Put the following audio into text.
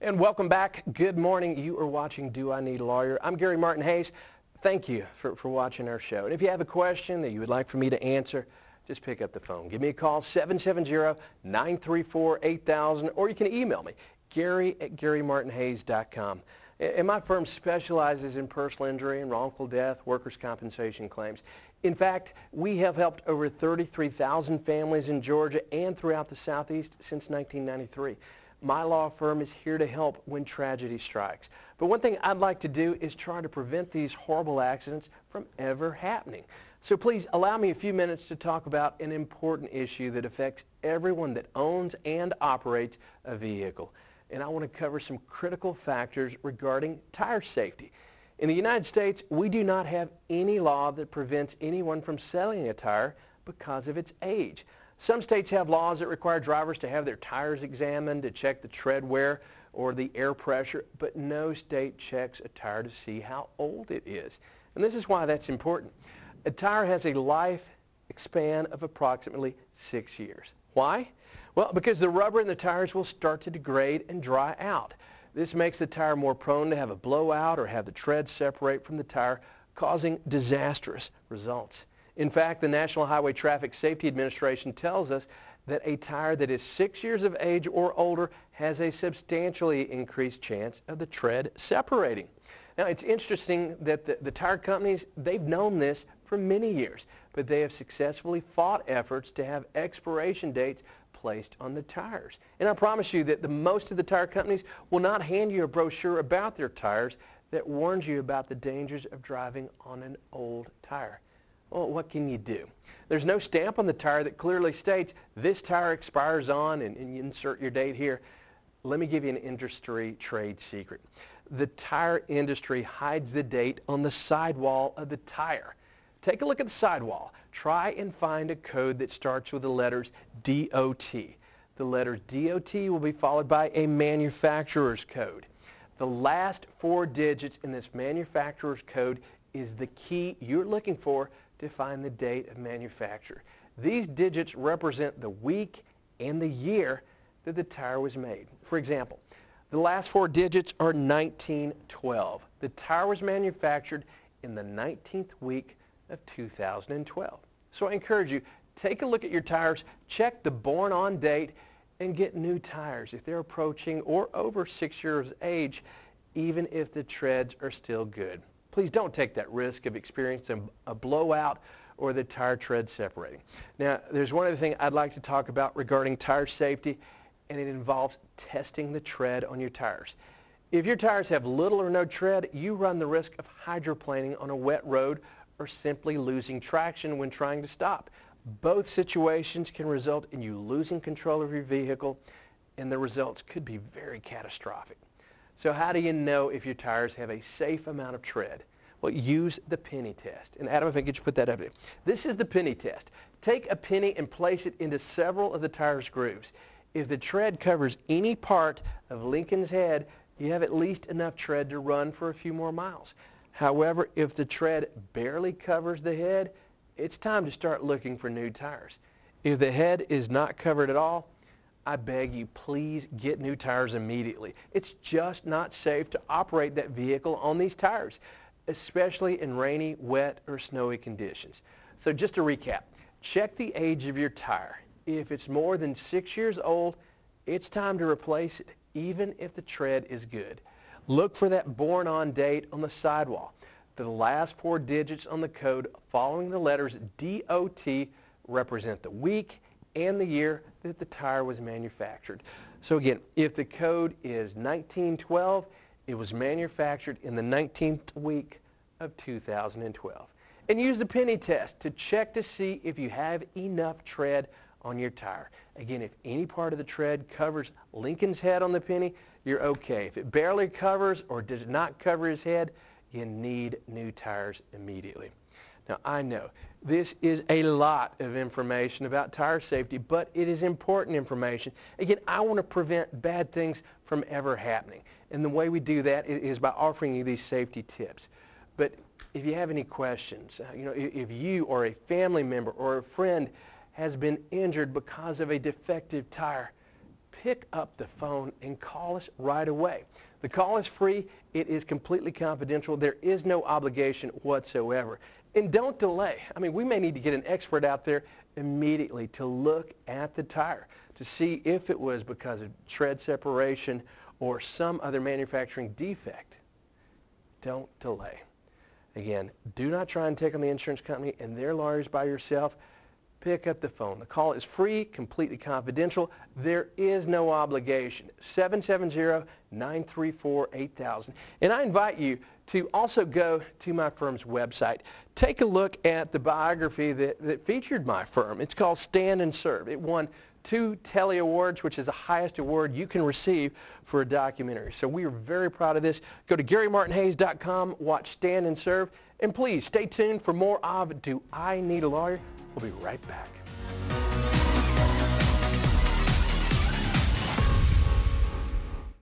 And welcome back. Good morning. You are watching Do I Need a Lawyer? I'm Gary Martin Hayes. Thank you for watching our show. And if you have a question that you would like for me to answer, just pick up the phone. Give me a call, 770-934-8000, or you can email me, gary@garymartinhayes.com. And my firm specializes in personal injury and wrongful death, workers' compensation claims. In fact, we have helped over 33,000 families in Georgia and throughout the Southeast since 1993. My law firm is here to help when tragedy strikes. But one thing I'd like to do is try to prevent these horrible accidents from ever happening. So please allow me a few minutes to talk about an important issue that affects everyone that owns and operates a vehicle. And I want to cover some critical factors regarding tire safety. In the United States, we do not have any law that prevents anyone from selling a tire because of its age. Some states have laws that require drivers to have their tires examined to check the tread wear or the air pressure, but no state checks a tire to see how old it is. And this is why that's important. A tire has a life span of approximately 6 years. Why? Well, because the rubber in the tires will start to degrade and dry out. This makes the tire more prone to have a blowout or have the tread separate from the tire, causing disastrous results. In fact, the National Highway Traffic Safety Administration tells us that a tire that is 6 years of age or older has a substantially increased chance of the tread separating. Now, it's interesting that the tire companies, they've known this for many years, but they have successfully fought efforts to have expiration dates placed on the tires. And I promise you that most of the tire companies will not hand you a brochure about their tires that warns you about the dangers of driving on an old tire. Well, what can you do? There's no stamp on the tire that clearly states this tire expires on, and you insert your date here. Let me give you an industry trade secret. The tire industry hides the date on the sidewall of the tire. Take a look at the sidewall. Try and find a code that starts with the letters DOT. The letters DOT will be followed by a manufacturer's code. The last 4 digits in this manufacturer's code is the key you're looking for to find the date of manufacture. These digits represent the week and the year that the tire was made. For example, the last 4 digits are 1912. The tire was manufactured in the 19th week of 2012. So I encourage you, take a look at your tires, check the born on date, and get new tires if they're approaching or over 6 years of age, even if the treads are still good. Please don't take that risk of experiencing a blowout or the tire tread separating. Now, there's one other thing I'd like to talk about regarding tire safety, and it involves testing the tread on your tires. If your tires have little or no tread, you run the risk of hydroplaning on a wet road or simply losing traction when trying to stop. Both situations can result in you losing control of your vehicle, and the results could be very catastrophic. So how do you know if your tires have a safe amount of tread? Well, use the penny test. And Adam, if I could you put that up there. This is the penny test. Take a penny and place it into several of the tire's grooves. If the tread covers any part of Lincoln's head, you have at least enough tread to run for a few more miles. However, if the tread barely covers the head, it's time to start looking for new tires. If the head is not covered at all, I beg you, please get new tires immediately. It's just not safe to operate that vehicle on these tires, especially in rainy, wet, or snowy conditions. So just to recap, check the age of your tire. If it's more than 6 years old, it's time to replace it, even if the tread is good. Look for that born on date on the sidewall. The last 4 digits on the code following the letters DOT represent the week and the year that the tire was manufactured. So again, if the code is 1912, it was manufactured in the 19th week of 2012. And use the penny test to check to see if you have enough tread on your tire. Again, if any part of the tread covers Lincoln's head on the penny, you're okay. If it barely covers or does not cover his head, you need new tires immediately. Now, I know this is a lot of information about tire safety, but it is important information. Again, I want to prevent bad things from ever happening. And the way we do that is by offering you these safety tips. But if you have any questions, if you or a family member or a friend has been injured because of a defective tire, pick up the phone and call us right away. The call is free. It is completely confidential. There is no obligation whatsoever. And don't delay. I mean, we may need to get an expert out there immediately to look at the tire to see if it was because of tread separation or some other manufacturing defect. Don't delay. Again, do not try and take on the insurance company and their lawyers by yourself. Pick up the phone. The call is free, completely confidential. There is no obligation. 770-934-8000. And I invite you to also go to my firm's website. Take a look at the biography that featured my firm. It's called Stand and Serve. It won 2 Telly Awards, which is the highest award you can receive for a documentary. So we are very proud of this. Go to GaryMartinHayes.com, watch Stand and Serve, and please stay tuned for more of Do I Need a Lawyer? We'll be right back.